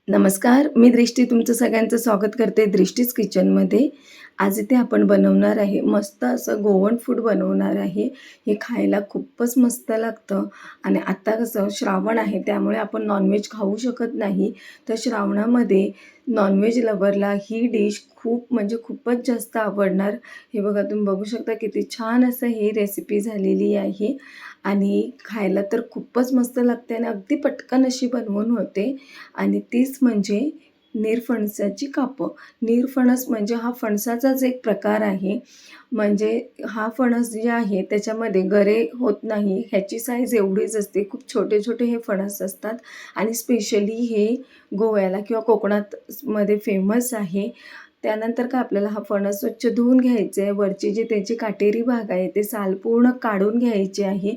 नमस्कार, मी दृष्टी तुमचं सगळ्यांचं स्वागत करते दृष्टीज किचनमध्ये. आज इथे आपण बनवणार आहे मस्त असं गोवन फूड बनवणार आहे. हे खायला खूपच मस्त लागतं आणि आता कसं श्रावण आहे त्यामुळे आपण नॉनव्हेज खाऊ शकत नाही. तर श्रावणामध्ये नॉनव्हेज लव्हरला ही डिश खूप म्हणजे खूपच जास्त आवडणार. हे बघा तुम्ही बघू शकता किती छान असं ही रेसिपी झालेली आहे आणि खायला तर खूपच मस्त लागते आणि अगदी पटकन अशी बनवून होते. आणि तीच म्हणजे निरफणसाची कापं. निरफणस म्हणजे हा फणसाचाच एक प्रकार आहे. म्हणजे हा फणस जे आहे त्याच्यामध्ये गरे होत नाही. ह्याची साईज एवढीच असते. खूप छोटे-छोटे हे फणस असतात आणि स्पेशली हे गोव्याला किंवा कोकणात मध्ये फेमस आहे. त्यानंतर काय आपल्याला हा फणस स्वच्छ धुवून घ्यायचा आहे. वरची जी त्याची काटेरी भाग आहे ते साल पूर्ण काढून घ्यायची आहे.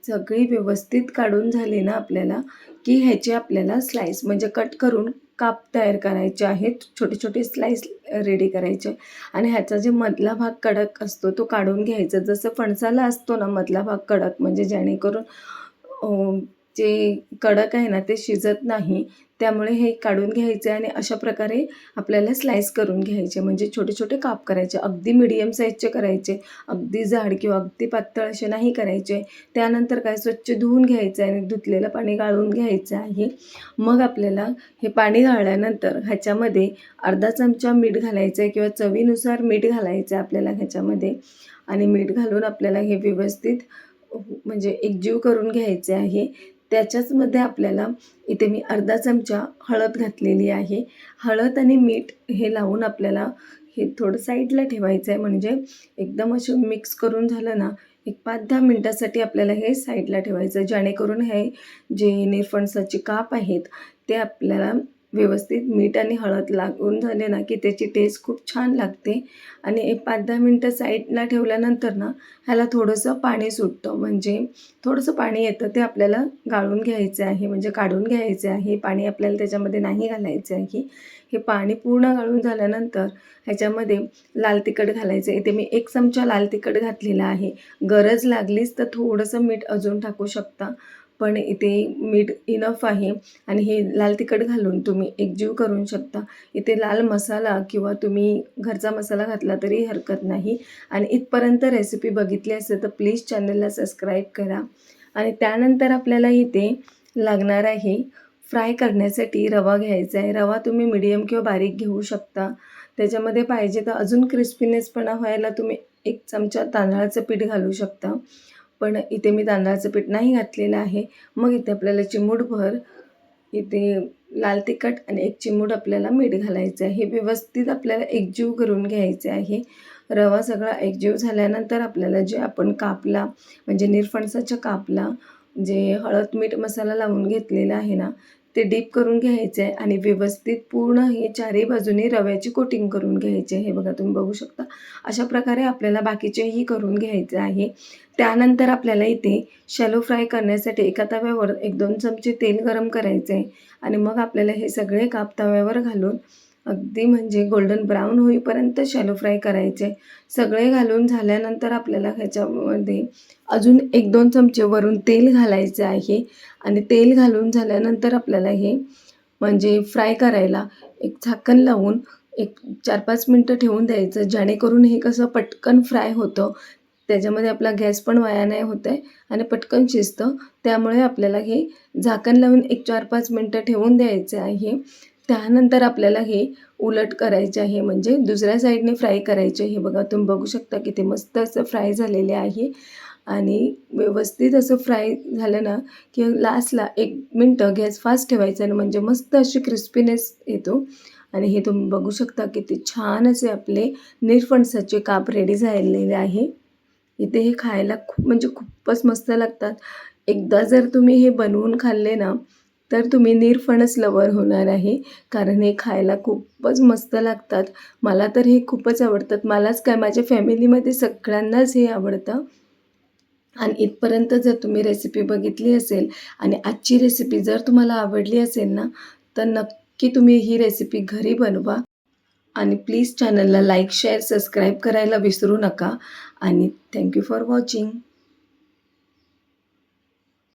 सगळी व्यवस्थित काढून झाली ना आपल्याला, की ह्याचे आपल्याला स्लाईस म्हणजे कट करून काप तयार करायचे आहेत. छोटे-छोटे स्लाईस रेडी करायचे आणि ह्याचा जे मधला भाग कडक असतो तो काढून घ्यायचा. जसं फणसाला असतो ना मधला भाग कडक म्हणजे जेणेकरून जे कडक आहे ना ते शिजत नाही. त्यामुळे हे काढून घ्यायचे आणि अशा प्रकारे आपल्याला स्लाईस करून घ्यायचे. म्हणजे छोटे-छोटे काप करायचे. अगदी मीडियम साईजचे करायचे. अगदी जाड किंवा अगदी पातळ असे नाही करायचे. त्यानंतर काय स्वच्छ धुवून घ्यायचं आहे आणि धुतलेलं पाणी गाळून घ्यायचं आहे. मग आपल्याला हे पाणी गाळल्यानंतर ह्याच्यामध्ये अर्धा चमचा मीठ घालायचं आहे किंवा चवीनुसार मीठ घालायचं आहे आपल्याला ह्याच्यामध्ये आणि मीठ घालून आपल्याला हे व्यवस्थित म्हणजे एकजीव करून घ्यायचे आहे. त्याच्याचमध्ये आपल्याला इथे मी अर्धा चमचा हळद घातलेली आहे. हळद आणि मीठ हे लावून आपल्याला हे थोडं साईडला ठेवायचं आहे. म्हणजे एकदम असं मिक्स करून झालं ना, एक 5-10 मिनिटासाठी आपल्याला हे साईडला ठेवायचं. जेणेकरून हे जे निरफणसाचे काप आहेत, ते आपल्याला व्यवस्थित मीठ आणि हळद लागून झाले ना, की त्याची टेस्ट खूप छान लागते. आणि एक 5-10 मिनिटं साईडला ठेवल्यानंतर ना, ह्याला थोडंसं पाणी सुटतं. म्हणजे थोडंसं पाणी येतं ते आपल्याला गाळून घ्यायचं आहे. म्हणजे काढून घ्यायचं आहे. पाणी आपल्याला त्याच्यामध्ये नाही घालायचं आहे. हे पाणी पूर्ण गाळून झाल्यानंतर ह्याच्यामध्ये लाल तिखट घालायचं. इथे मी 1 चमचा लाल तिखट घातलेला आहे. गरज लागलीच तर थोडंसं मीठ अजून टाकू शकता. पण इथे मीठ इनफ आहे आणि हे लाल तिखट घालून तुम्ही एकजीव करू शकता. इथे लाल मसाला किंवा तुम्ही घरचा मसाला घातला तरी हरकत नाही. आणि इथपर्यंत रेसिपी बघितली असेल तर प्लीज चॅनलला सबस्क्राईब करा. आणि त्यानंतर आपल्याला इथे लागणार आहे फ्राय करण्यासाठी रवा घ्यायचा आहे. रवा तुम्ही मीडियम किंवा बारीक घेऊ शकता. त्याच्यामध्ये पाहिजे तर अजून क्रिस्पीनेसपणा व्हायला तुम्ही 1 चमचा तांदळाचं पीठ घालू शकता. पण इथे मी तांदळाचं पीठ नाही घातलेलं आहे. मग इथे आपल्याला चिमूटभर इथे लाल तिखट आणि 1 चिमूट आपल्याला मीठ घालायचं आहे. हे व्यवस्थित आपल्याला एकजीव करून घ्यायचे आहे. रवा सगळा एकजीव झाल्यानंतर आपल्याला जे आपण कापला म्हणजे निरफणसाच्या कापला जे हळद, मीठ, मसाला लावून घेतलेला आहे ना, ते डीप करून घ्यायचं आहे आणि व्यवस्थित पूर्ण हे चारही बाजूने रव्याची कोटिंग करून घ्यायची आहे. हे बघा तुम्ही बघू शकता. अशा प्रकारे आपल्याला बाकीचेही करून घ्यायचे आहे. त्यानंतर आपल्याला इथे शॅलो फ्राय करण्यासाठी एका तव्यावर 1-2 चमचे तेल गरम करायचं आहे आणि मग आपल्याला हे सगळे काप तव्यावर घालून अगदी म्हणजे गोल्डन ब्राउन होईपर्यंत शॅलो फ्राय करायचे. सगळे घालून झाल्यानंतर आपल्याला ह्याच्यामध्ये अजून 1-2 चमचे वरून तेल घालायचे आहे आणि तेल घालून झाल्यानंतर आपल्याला हे म्हणजे फ्राय करायला एक झाकण लावून एक 4-5 मिनिटं ठेवून द्यायचं. जेणेकरून हे कसं पटकन फ्राय होतं. त्याच्यामध्ये आपला गॅस पण वाया नाही होत आहे आणि पटकन शिजतं. त्यामुळे आपल्याला हे झाकण लावून एक 4-5 मिनिटं ठेवून द्यायचं आहे. त्यानंतर आपल्याला हे उलट करायचे आहे म्हणजे दुसऱ्या साईडने फ्राय करायचे. हे बघा तुम्ही बघू शकता किती मस्त असं फ्राय झालेले आहे आणि व्यवस्थित असं फ्राय झालं ना, की लास्टला 1 मिनिटं गॅस फास्ट ठेवायचा आणि म्हणजे मस्त अशी क्रिस्पीनेस येतो आणि हे तुम्ही बघू शकता किती छान असे आपले निरफणसाचे काप रेडी झालेले आहे. इथे हे खायला खूप म्हणजे खूपच मस्त लागतात. एकदा जर तुम्ही हे बनवून खाल्ले ना, तर तुम्ही निरफणस लवर होणार आहे. कारण हे खायला खूपच मस्त लागतात. मला तर हे खूपच आवडतात. मलाच काय माझ्या फॅमिलीमध्ये सगळ्यांनाच हे आवडतं. आणि इथपर्यंत जर तुम्ही रेसिपी बघितली असेल आणि आजची रेसिपी जर तुम्हाला आवडली असेल ना, तर नक्की तुम्ही ही रेसिपी घरी बनवा. आणि प्लीज चॅनलला लाईक, शेअर, सबस्क्राईब करायला विसरू नका आणि थँक यू फॉर वॉचिंग.